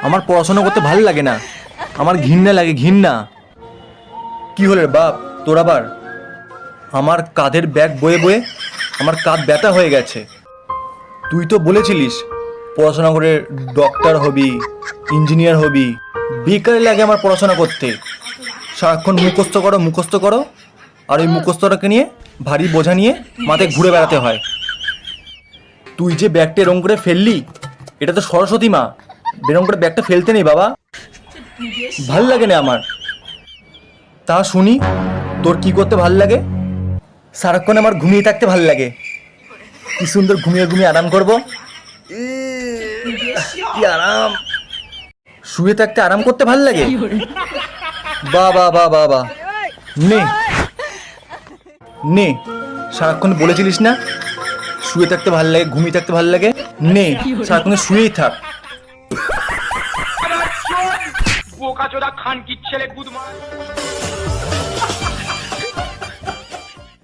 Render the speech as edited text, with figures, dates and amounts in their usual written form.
আমার পড়াশোনা করতে ভালো লাগে না, আমার ঘৃণা লাগে, ঘৃণা। কি হলো রে বাপ তোর আবার? আমার কাঁধের ব্যাগ বয়ে বয়ে আমার কাঁধ ব্যথা হয়ে গেছে। তুই তো বলেছিলিস পড়াশোনা করে ডক্টর হবি, ইঞ্জিনিয়ার হবি। বেকার লাগে আমার পড়াশোনা করতে। সারাক্ষণ মুখস্থ করো মুখস্থ করো, আর ওই মুখস্থটাকে নিয়ে ভারী বোঝা নিয়ে মাথায় ঘুরে বেড়াতে হয়। তুই যে ব্যাগটা এরম করে ফেললি, এটা তো সরস্বতী মা, এরম করে ব্যাগটা ফেলতে নেই বাবা, ভাল লাগে না আমার। তা শুনি তোর কি করতে ভাল লাগে? সারাক্ষণ আমার ঘুমিয়ে থাকতে ভাল লাগে। কি সুন্দর ঘুমিয়ে ঘুমিয়ে আরাম করবো, কি আরাম। শুয়ে থাকতে আরাম করতে ভাল লাগে, বা বা বা বা বা। নে নে, সারাক্ষণ বলেছিলিস না শুয়ে থাকতে ভাল লাগে, ঘুমিয়ে থাকতে ভাল লাগে, নে সারাক্ষণ শুয়েই থাক। বোকাচোদা খানকির ছেলে গুদমার।